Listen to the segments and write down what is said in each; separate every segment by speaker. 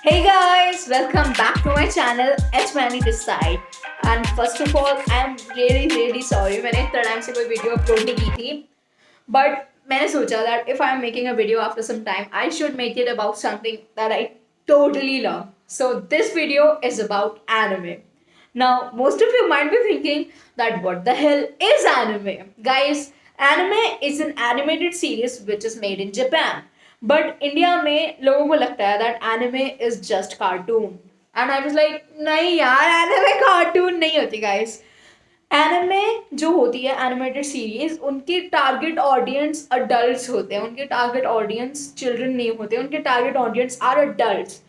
Speaker 1: Hey guys, welcome back to my channel H Mani this side. And first of all, I'm really sorry मैंने इतना time से कोई video upload नहीं की थी. But मैंने सोचा that if I'm making a video after some time, I should make it about something that I totally love. So this video is about anime. Now, most of you might be thinking that what the hell is anime? Guys, anime is an animated series which is made in Japan. But India में लोगों को लगता है that anime is just cartoon and I was like नहीं यार anime cartoon नहीं होती guys. Anime जो होती है एनिमेटेड सीरीज उनके टारगेट ऑडियंस अडल्ट्स होते हैं. उनके टारगेट ऑडियंस चिल्ड्रन नहीं होते. उनके target audience are adults.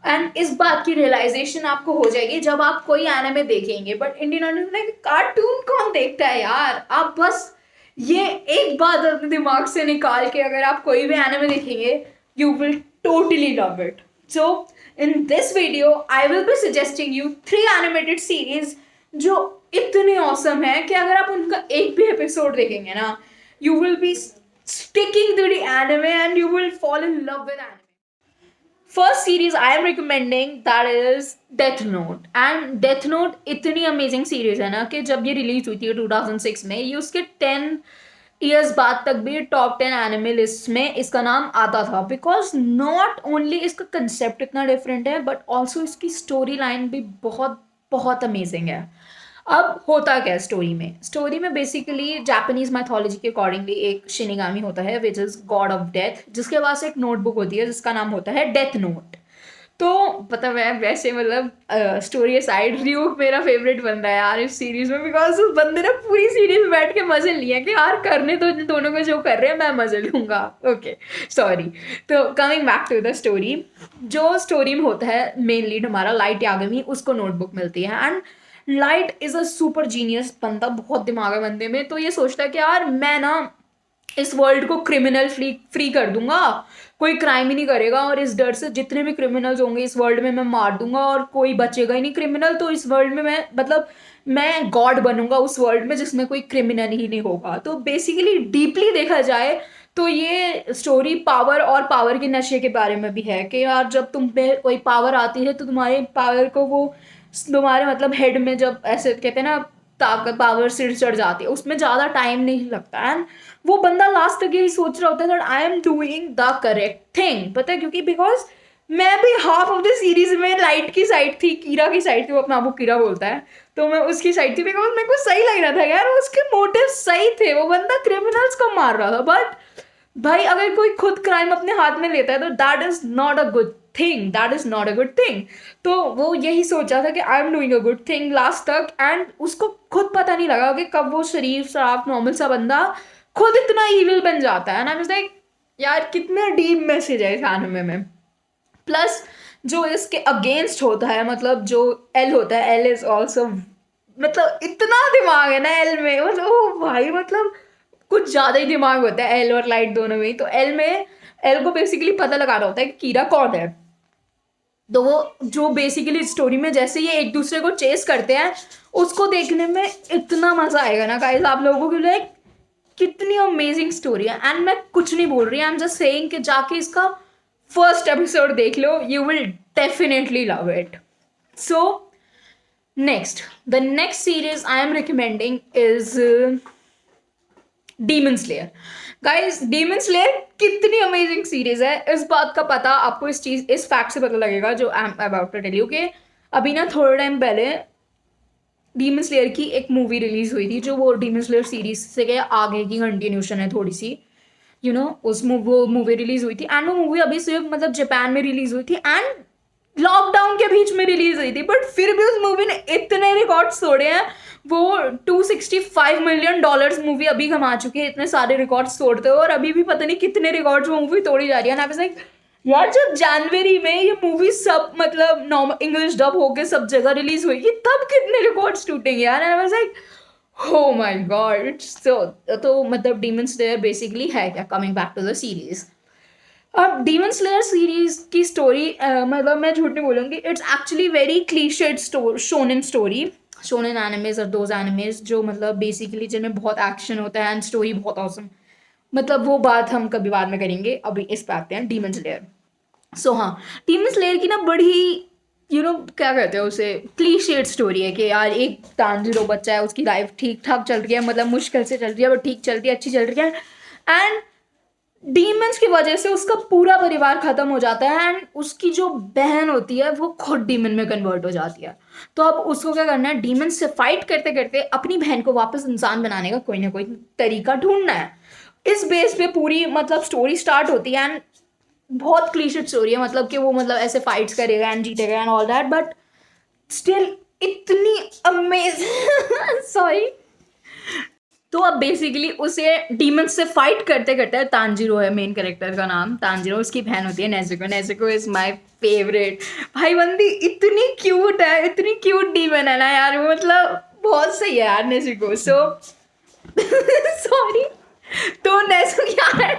Speaker 1: And इस बात की रियलाइजेशन आपको हो जाएगी जब आप कोई एनिमे देखेंगे. बट इंडियन ऑडियंस में कार्टून कौन देखता है यार. आप बस ये एक बात अपने दिमाग से निकाल के अगर आप कोई भी एनिमे देखेंगे you will totally love it. So in this video I will be suggesting you 3 animated series जो इतने ऑसम है कि अगर आप उनका एक भी एपिसोड देखेंगे ना you will be sticking to the anime and you will fall in love with anime. First series I am recommending that is Death Note. And Death Note इतनी अमेजिंग सीरीज है ना कि जब ये रिलीज हुई थी 2006 में ये उसके 10 ईयर्स बाद तक भी टॉप 10 एनिमे लिस्ट में इसका नाम आता था. बिकॉज नॉट ओनली इसका कंसेप्ट इतना डिफरेंट है बट ऑल्सो इसकी स्टोरी लाइन भी बहुत बहुत अमेजिंग है. अब होता क्या है स्टोरी में बेसिकली जापानीज मैथोलॉजी के अकॉर्डिंगली एक शिनिगामी होता है which is God of death जिसके पास एक नोटबुक होती है जिसका नाम होता है डेथ नोट. तो पता मैं वैसे मतलब स्टोरी साइड रियूक मेरा फेवरेट बंदा है यार इस सीरीज में. बिकॉज उस बंदे ने पूरी सीरीज में बैठ के मजे लिए कि यार करने तो इन दोनों को जो कर रहे हैं मैं मजे लूँगा. Okay sorry. तो coming back to the story. जो स्टोरी में होता है मेन लीड हमारा लाइट यागमी उसको नोटबुक मिलती है. And Light is a super genius बंदा. बहुत दिमाग है बंदे में. तो ये सोचता है कि यार मैं ना इस वर्ल्ड को क्रिमिनल फ्री कर दूंगा. कोई क्राइम ही नहीं करेगा और इस डर से जितने भी क्रिमिनल्स होंगे इस वर्ल्ड में मैं मार दूंगा और कोई बचेगा ही नहीं क्रिमिनल. तो इस वर्ल्ड में मैं मतलब मैं गॉड बनूंगा उस वर्ल्ड में जिसमें कोई क्रिमिनल ही नहीं होगा. तो बेसिकली डीपली देखा जाए तो ये स्टोरी पावर और पावर के नशे के बारे में भी है कि यार जब तुम पे कोई पावर आती है तो तुम्हारे पावर को वो तुम्हारे मतलब हेड में जब ऐसे कहते हैं ना ताकत पावर सिर चढ़ जाती है उसमें ज़्यादा टाइम नहीं लगता. एंड वो बंदा लास्ट तक यही सोच रहा होता है that I am doing the correct thing. पता है क्योंकि बिकॉज मैं भी हाफ ऑफ द सीरीज में लाइट की साइड थी कीरा की साइड थी. वो अपना आपको कीरा बोलता है तो मैं उसकी साइड थी बिकॉज मेरे को सही लग रहा था यार उसके मोटिव सही थे. वो बंदा क्रिमिनल्स को मार रहा था बट भाई अगर कोई खुद क्राइम अपने हाथ में लेता है तो that is not a good thing. That is not a good thing. तो वो यही सोचा था कि I am doing a good thing last तक. एंड उसको खुद पता नहीं लगा कि कब वो शरीफ साफ नॉर्मल सा बंदा खुद इतना ईविल बन जाता है. एंड आई वाज लाइक यार कितना डीप मैसेज है इस एनिमे में. प्लस जो इसके अगेंस्ट होता है मतलब जो एल होता है एल इज ऑल्सो मतलब इतना दिमाग है ना एल में. मतलब ओ भाई मतलब कुछ ज़्यादा ही दिमाग होता है एल और लाइट दोनों में. तो एल में एल को बेसिकली पता लगाना होता है कि कीरा कौन है. तो वो जो बेसिकली स्टोरी में जैसे ये एक दूसरे को चेस करते हैं उसको देखने में इतना मज़ा आएगा ना गाइस आप लोगों के लिए. कितनी अमेजिंग स्टोरी है. एंड मैं कुछ नहीं बोल रही आई एम जस्ट सेइंग कि जाके इसका फर्स्ट एपिसोड देख लो you will definitely love it. So next the next series I am recommending is Demon Slayer. Guys Demon Slayer कितनी अमेजिंग सीरीज है इस बात का पता आपको इस फैक्ट से पता लगेगा जो I am about to tell you कि अभी ना थोड़े टाइम पहले डीमन स्लेयर की एक मूवी रिलीज हुई थी जो वो डीमन स्लेयर सीरीज से के आगे की कंटिन्यूशन है थोड़ी सी वो मूवी रिलीज हुई थी. एंड वो मूवी अभी सिर्फ मतलब जापान में रिलीज हुई थी एंड लॉकडाउन के बीच में रिलीज हुई थी. बट फिर भी उस मूवी ने इतने रिकॉर्ड्स तोड़े हैं. वो $265 मिलियन मूवी अभी कमा चुकी है. इतने सारे रिकॉर्ड्स तोड़ते हो और अभी भी पता नहीं कितने रिकॉर्ड्स वो मूवी तोड़ी जा रही है. लाइक यार जब जनवरी में ये मूवी सब मतलब नॉर्मल इंग्लिश डब होके सब जगह रिलीज हुई तब कितने रिकॉर्ड्स टूटेंगे यार. I was like oh my God. तो मतलब डीमन स्लेयर बेसिकली है क्या. Coming back to the series. अब डीमन स्लेयर सीरीज की स्टोरी मतलब मैं झूठ नहीं बोलूँगी it's actually very cliched shonen story. Shonen animes और दोज एनिमेज जो मतलब बेसिकली जिनमें बहुत एक्शन होता है एंड स्टोरी बहुत ऑसम. मतलब वो बात हम कभी बाद में करेंगे. अभी इस पे आते हैं डीमन स्लेयर. सो हाँ, डीमन स्लेयर की ना बड़ी क्या कहते हैं उसे, क्लीशेड स्टोरी है कि यार एक तांजिरो बच्चा है, उसकी लाइफ ठीक ठाक चल रही है, मतलब मुश्किल से चल रही है, बट ठीक चल रही है, अच्छी चल रही है। एंड डीमंस की वजह से उसका पूरा परिवार खत्म हो जाता है, एंड उसकी जो बहन होती है वो खुद डीमन में कन्वर्ट हो जाती है। तो अब उसको क्या करना है, डीमन से फाइट करते करते अपनी बहन को वापस इंसान बनाने का कोई ना कोई तरीका ढूंढना है। इस बेस पे पूरी मतलब स्टोरी स्टार्ट होती है। एंड बहुत क्लीशेड स्टोरी है, मतलब कि वो मतलब ऐसे फाइट्स करेगा एंड जीतेगा and all that, but still इतनी अमेजिंग सॉरी। तो अब बेसिकली उसे डीमंस से फाइट करते करते, तांजिरो है मेन कैरेक्टर का नाम, तांजिरो, उसकी बहन होती है Nezuko. Nezuko is my favourite. भाई बंदी इतनी क्यूट है, इतनी क्यूट डीमन है ना यार, वो मतलब बहुत सही है यार नेजुको। So sorry. तो नेजुको यार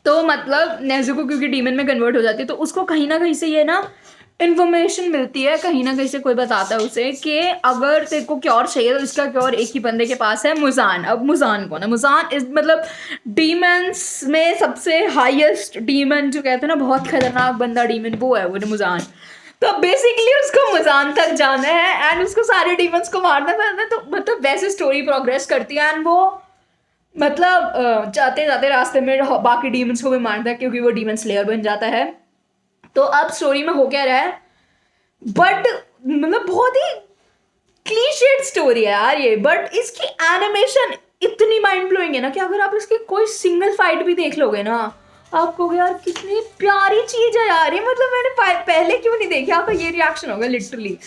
Speaker 1: तो मतलब नेजुको क्योंकि डीमन में कन्वर्ट हो जाती है, तो उसको कहीं ना कहीं से ये ना इन्फॉर्मेशन मिलती है, कहीं ना कहीं से कोई बताता है उसे कि अगर तेरे को क्योर चाहिए तो इसका क्योर एक ही बंदे के पास है, मुजान। अब मुजान कौन है? मुजान इज मतलब डीमंस में सबसे हाईएस्ट डीमन, जो कहते हैं ना बहुत खतरनाक बंदा डीमन, वो है वो मुजान। तो बेसिकली उसको मुजान तक जाना है एंड उसको सारे डीमंस को मारना है। तो मतलब वैसे स्टोरी प्रोग्रेस करती है एंड वो मतलब जाते जाते रास्ते में बाकी डीमंस को भी मारता है क्योंकि वो डीमन स्लेयर बन जाता है। तो अब स्टोरी में हो क्या रहा है, बट मतलब बहुत ही क्लीशेड स्टोरी है यार ये, बट इसकी एनिमेशन इतनी माइंड ब्लोइंग है ना कि अगर आप इसकी कोई सिंगल फाइट भी देख लोगे ना, आप कहोगे यार कितनी प्यारी चीज है यार ये, मतलब मैंने पहले क्यों नहीं देखी। आपका ये रिएक्शन होगा लिटरली।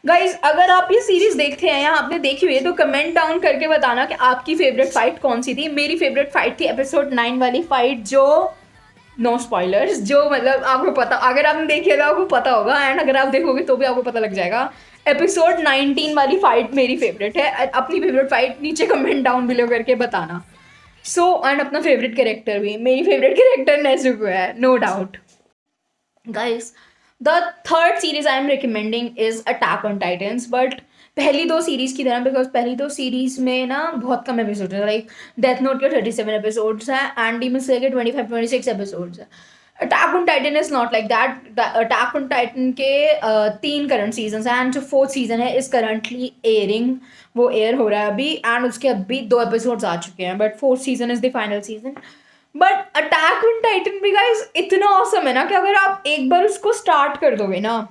Speaker 1: गाइज अगर आप ये सीरीज देखते हैं या आपने देखी हुई है तो कमेंट डाउन करके बताना कि आपकी फेवरेट फाइट कौन सी थी। मेरी फेवरेट फाइट थी एपिसोड 9 वाली फाइट, जो नो स्पॉयलर्स, जो मतलब आपको पता, अगर आपने देखी है तो आपको पता होगा, एंड अगर आप देखोगे तो भी आपको पता लग जाएगा। एपिसोड 19 वाली फाइट मेरी फेवरेट है। अपनी फेवरेट फाइट नीचे कमेंट डाउन बिलो करके बताना। सो एंड अपना फेवरेट कैरेक्टर भी, मेरी फेवरेट कैरेक्टर नेजुको है, no doubt. Guys the third series I am recommending is Attack on Titans, but पहली दो सीरीज की तरह, बिकॉज पहली दो सीरीज में ना बहुत कम एपिसोड है, लाइक डेथ नोट के 37 एपिसोड्स हैं एंड डीमन स्लेयर के 25-26 एपिसोड्स हैं। Attack on Titan is not like that. Attack on Titan के 3 करंट सीजन हैं एंड जो 4th सीजन है इज करंटली एयरिंग, वो एयर हो रहा है अभी, एंड उसके अभी 2 एपिसोड्स आ चुके हैं, but 4th season is the final season. But attack on Titan भी गाइस इतना ऑसम है ना कि अगर आप एक बार उसको स्टार्ट कर दोगे ना,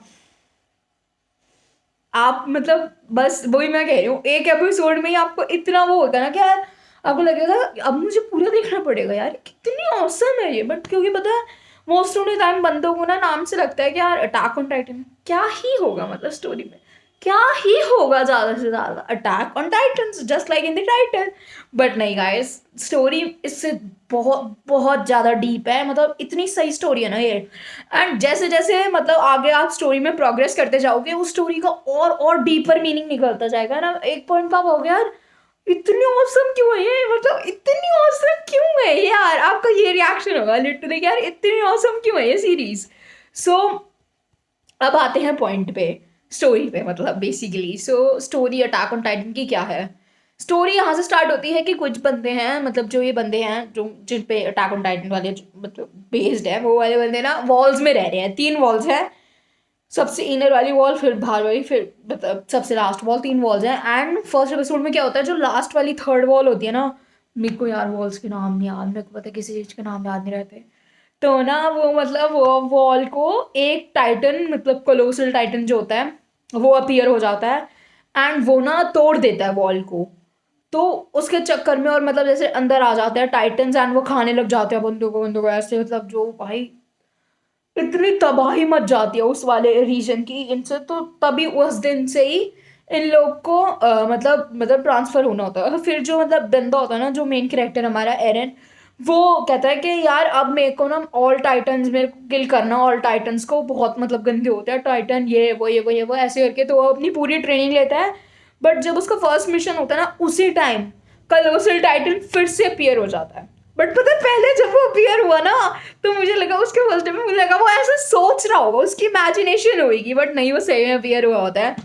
Speaker 1: आप मतलब बस वही मैं कह रही हूँ, एक एपिसोड में ही आपको इतना वो होगा ना कि यार आपको लगेगा अब मुझे पूरा देखना पड़ेगा यार, कितनी ऑसम है ये। बट क्योंकि पता है मोस्ट ऑफ द टाइम बंदों को ना नाम से लगता है कि यार अटैक ऑन टाइटन क्या ही होगा, मतलब स्टोरी में क्या ही होगा ज़्यादा से ज़्यादा, attack on titans just like in the title. But नहीं गाइस, स्टोरी इससे बहुत बहुत ज़्यादा डीप है, मतलब इतनी सही स्टोरी है ना ये। एंड जैसे जैसे मतलब आगे आप स्टोरी में प्रोग्रेस करते जाओगे उस स्टोरी का और डीपर मीनिंग निकलता जाएगा ना। एक पॉइंट पर आप हो गया यार इतनी औसम क्यों है ये, मतलब इतनी औसम क्यों है ये यार, आपका ये रिएक्शन होगा लिटरली यार इतनी औसम क्यों है ये सीरीज। सो अब आते हैं पॉइंट पे, स्टोरी पे, मतलब basically. So story attack on Titan की क्या है। स्टोरी यहाँ से स्टार्ट होती है कि कुछ बंदे हैं, मतलब जो ये बंदे हैं जो जिन पे अटैक ऑन टाइटन वाले मतलब बेस्ड है, वो वाले बंदे ना वॉल्स में रह रहे हैं। 3 वॉल्स हैं, सबसे इनर वाली वॉल, फिर बाहर वाली, फिर मतलब सबसे लास्ट वॉल, 3 वॉल्स हैं। एंड फर्स्ट एपिसोड में क्या होता है, जो लास्ट वाली 3rd वॉल होती है ना, मेरे को यार वॉल्स के नाम नहीं याद, मेरे को पता है किसी चीज़ के नाम याद नहीं रहते। तो ना वो मतलब वो वॉल को एक टाइटन, मतलब कोलोसल टाइटन जो होता है वो अपीयर हो जाता है एंड वो ना तोड़ देता है वॉल को। तो उसके चक्कर में और मतलब जैसे अंदर आ जाते हैं टाइटन्स एंड वो खाने लग जाते हैं बंदों को ऐसे, मतलब जो भाई इतनी तबाही मच जाती है उस वाले रीजन की इनसे। तो तभी उस दिन से ही इन लोग को मतलब ट्रांसफ़र होना होता है। फिर जो मतलब बंदा होता है ना, जो मेन कैरेक्टर हमारा एरन, वो कहता है कि यार अब मेरे को ना ऑल टाइटन्स मेरे को किल करना, ऑल टाइटन्स को बहुत मतलब गंदे होते हैं टाइटन, ये वो ऐसे करके। तो वो अपनी पूरी ट्रेनिंग लेता है। बट जब उसका फर्स्ट मिशन होता है ना, उसी टाइम कलोसल टाइटन फिर से अपीयर हो जाता है। बट पता है पहले जब वो अपीयर हुआ ना, तो मुझे लगा उसके फर्स्ट टाइम में मुझे लगा वो ऐसे सोच रहा होगा, उसकी इमेजिनेशन होगी, बट नहीं, वो सही में अपीयर हुआ होता है।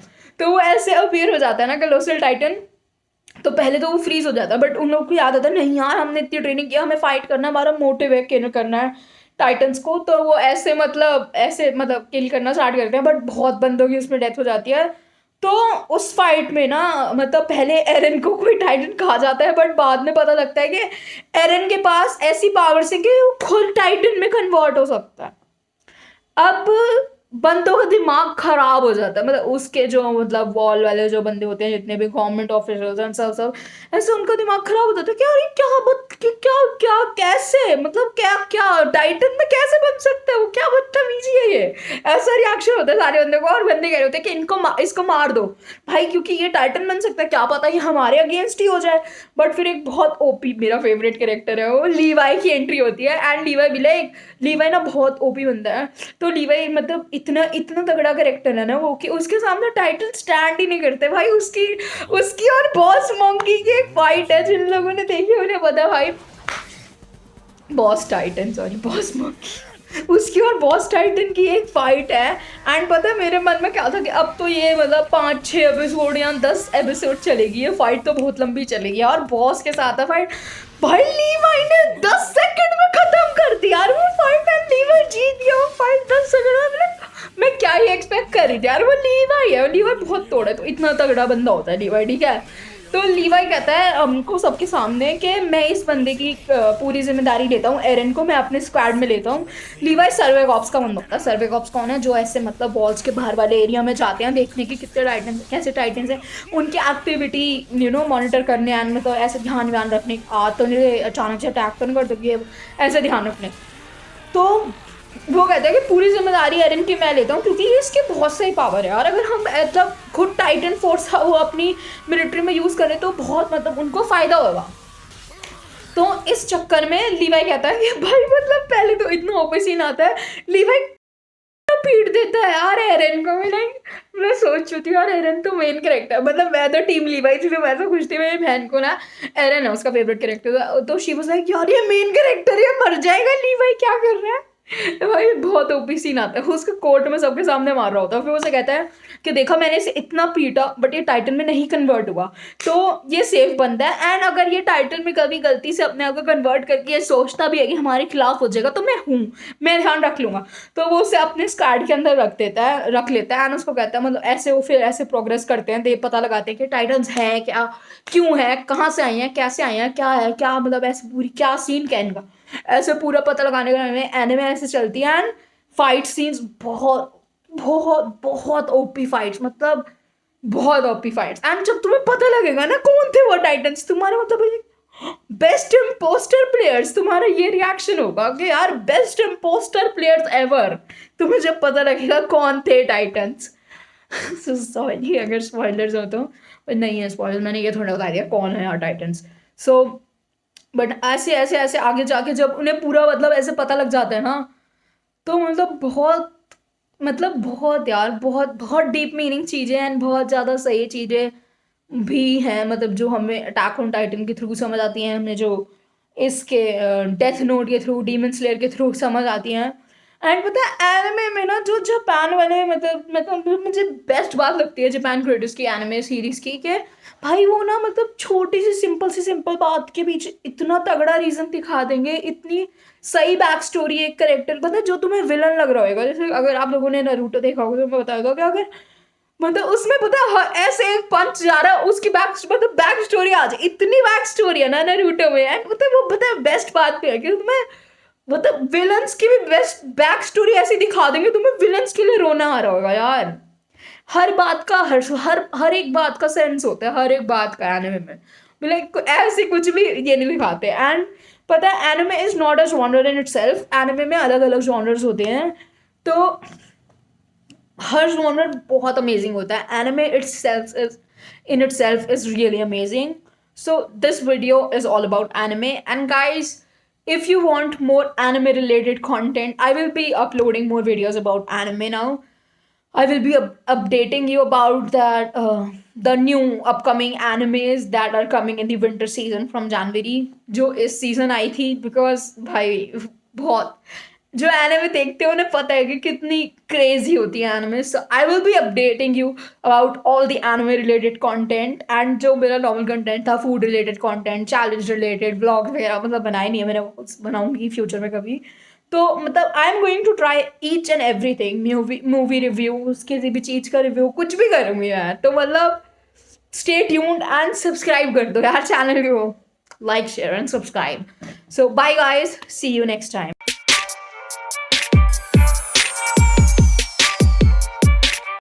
Speaker 1: तो वो ऐसे अपीयर हो जाता है ना कलोसल टाइटन, तो पहले तो वो फ्रीज हो जाता है, बट उन लोगों को याद आता है नहीं यार हमने इतनी ट्रेनिंग किया, हमें फाइट करना, हमारा मोटिव है किल करना है टाइटन्स को। तो वो ऐसे मतलब किल करना स्टार्ट करते हैं, बट बहुत बंदों की उसमें डेथ हो जाती है। तो उस फाइट में ना मतलब पहले एरन को कोई टाइटन कहा जाता है, बट बाद में पता लगता है कि एरन के पास ऐसी पावर्स है कि वो खुद टाइटन में कन्वर्ट हो सकता है। अब बंदों का दिमाग खराब हो जाता है, मतलब उसके जो मतलब वॉल वाले जो बंदे होते हैं, जितने भी गवर्नमेंट ऑफिसर्स हैं, सब सब ऐसे उनका दिमाग खराब हो जाता है कि यार ये क्या क्या कैसे, मतलब क्या क्या टाइटन में कैसे बन सकता है वो, क्या बदतमीजी है ये। ऐसा रिएक्शन होता है सारे बंदे को, और बंदे कह रहे होते हैं कि इसको मार दो भाई, क्योंकि ये टाइटन बन सकता है, क्या पता ये हमारे अगेंस्ट ही हो जाए। बट फिर एक बहुत ओपी मेरा फेवरेट कैरेक्टर है, वो लीवाई की एंट्री होती है। एंड लीवाई भी लाइक, लीवाई ना बहुत ओपी बंदा है। तो लीवाई मतलब इतना इतना तगड़ा करेक्टर है ना वो, कि उसके सामने टाइटल स्टैंड ही नहीं करते भाई। उसकी उसकी और बॉस मंकी की एक फाइट है, जिन लोगों ने देखी उन्हें पता है भाई। Boss Titan, sorry boss monkey, उसकी और बॉस टाइटन की एक फाइट है। एंड पता है मेरे मन में क्या था कि अब तो ये मतलब 5-6 एपिसोड या 10 एपिसोड चलेगी ये फाइट, तो बहुत लंबी चलेगी यार, बॉस के साथ है फाइट। भाई लीवाई ने 10 सेकंड में खत्म कर दिया यार वो फाइट, एंड लीवाई जीत गया वो फाइट 10 सेकंड में। मैं क्या ही एक्सपेक्ट कर रही थी यार, वो लीवाई है, लीवाई बहुत तोड़ा है, तो इतना तगड़ा बंदा होता है लीवाई, ठीक है। तो लीवाई कहता है हमको सबके सामने कि मैं इस बंदे की पूरी जिम्मेदारी लेता हूँ, एरन को मैं अपने स्क्वाड में लेता हूँ। लीवाई सर्वे कॉप्स का बंदा होता है। सर्वे कॉप्स कौन है, जो ऐसे मतलब वॉल्स के बाहर वाले एरिया में जाते हैं देखने की कितने टाइटन कैसे टाइटन्स हैं, उनकी एक्टिविटी मॉनिटर करने, एंड मतलब ऐसे ध्यान व्यान रखने, तो नहीं अचानक से अटैक तो नहीं कर दोगे, ऐसे ध्यान रखने। तो वो कहता है कि पूरी जिम्मेदारी एरन की मैं लेता हूँ, क्योंकि ये इसके बहुत सही पावर है, और अगर हम मतलब खुद टाइटन फोर्स वो अपनी मिलिट्री में यूज़ करें तो बहुत मतलब उनको फ़ायदा होगा। तो इस चक्कर में लीवाई कहता है कि भाई मतलब पहले तो इतना ओपी सीन आता है, लीवाई पीट देता है यार एरन को। मैं सोच चुकी हूँ यार, एरन तो मेन कैरेक्टर, मतलब मैं तो टीम लीवाई थी, तो मैं तो खुश थी। मेरी बहन को ना एरन है उसका फेवरेट कैरेक्टर, तो शी वाज लाइक यार ये मेन कैरेक्टर है, मर जाएगा लीवाई, क्या कर रहा है। तो भाई बहुत ओपी सीन आता है, वो उसको कोर्ट में सबके सामने मार रहा होता है, फिर उसे कहता है कि देखा मैंने इसे इतना पीटा, बट ये टाइटन में नहीं कन्वर्ट हुआ, तो ये सेफ बंदा है। एंड अगर ये टाइटन में कभी गलती से अपने आप को कन्वर्ट करके ये सोचता भी है कि हमारे खिलाफ हो जाएगा, तो मैं हूँ, मैं ध्यान रख लूंगा। तो वो उसे अपने स्क्वाड के अंदर रख लेता है, एंड उसको कहता है मतलब ऐसे वो फिर ऐसे प्रोग्रेस करते हैं, दे पता लगाते हैं कि टाइटन्स है क्या, क्यों है, कहाँ से आई हैं, कैसे आई हैं, क्या है क्या, मतलब ऐसे पूरी क्या सीन क्या इनका, ऐसे पूरा पता लगाने का एनिमे ऐसे चलती है। एंड फाइट सीन्स बहुत बहुत बहुत ओपी फाइट्स, मतलब बहुत ओपी फाइट्स। एंड जब तुम्हें पता लगेगा ना कौन थे वो टाइटन्स, तुम्हारा मतलब बेस्ट इम्पोस्टर प्लेयर्स, तुम्हारा ये रिएक्शन होगा कि यार बेस्ट इम्पोस्टर प्लेयर्स एवर, तुम्हें जब पता लगेगा कौन थे टाइटन्स। सॉरी अगर स्पॉयलर्स हो तो, नहीं है स्पॉयलर, मैंने ये थोड़ा बता दिया कौन है यार टाइटन्स। सो बट ऐसे ऐसे ऐसे आगे जाके जब उन्हें पूरा मतलब ऐसे पता लग जाता है ना, तो मतलब बहुत यार बहुत बहुत डीप मीनिंग चीज़ें हैं, बहुत ज़्यादा सही चीज़ें भी हैं, मतलब जो हमें अटैक ऑन टाइटन के थ्रू समझ आती हैं, हमें जो इसके डेथ नोट के थ्रू, डीमन स्लेयर के थ्रू समझ आती हैं। एंड पता है एनिमे में ना जो जापान वाले मतलब मुझे बेस्ट बात लगती है जापान क्रिएटर्स की एनिमे सीरीज की, कि भाई वो ना मतलब छोटी सी सिंपल बात के पीछे इतना तगड़ा रीज़न दिखा देंगे, इतनी सही बैक स्टोरी एक करेक्टर, पता है जो तुम्हें विलन लग रहा होगा, जैसे अगर आप लोगों ने नारुतो देखा होगा तो मैं बताऊंगा कि अगर मतलब उसमें पता है ऐसे एक पंच जा रहा है, उसकी बैक स्टोरी आ जाए, इतनी बैक स्टोरी है ना नारुतो में। एंड मतलब वो पता है बेस्ट बात क्या है कि तुम्हें मतलब विलन्स की भी बेस्ट बैक स्टोरी ऐसी दिखा देंगे, तुम्हें विलन्स के लिए रोना आ रहा होगा यार। हर बात का हर एक बात का सेंस होता है, हर एक बात का एनिमे में, लाइक ऐसे कुछ भी ये नहीं दिखाते। एंड पता है anime is not a genre in itself, anime में अलग अलग जॉनर्स होते हैं, तो हर जॉनर बहुत अमेजिंग होता है। Anime it self is really amazing. So this video is all about anime, and guys if you want more anime related content, I will be uploading more videos about anime now. I will be updating you about that the new upcoming animes that are coming in the winter season from January, जो इस season आई थी, because भाई बहुत जो anime देखते हो उन्हें पता है कि कितनी क्रेजी होती है anime. So I will be updating you about all the anime related content. And जो मेरा नॉर्मल कंटेंट था, food related content, challenge related, vlogs वगैरह, मतलब बनाए नहीं है मैंने, बनाऊंगी फ्यूचर में कभी. तो मतलब I am going to try each and everything. Movie reviews, किसी भी चीज़ का रिव्यू, कुछ भी करूँगी यार. तो मतलब स्टे ट्यून्ड एंड सब्सक्राइब कर दो यार चैनल को. Like share and subscribe. So bye guys, see you next time.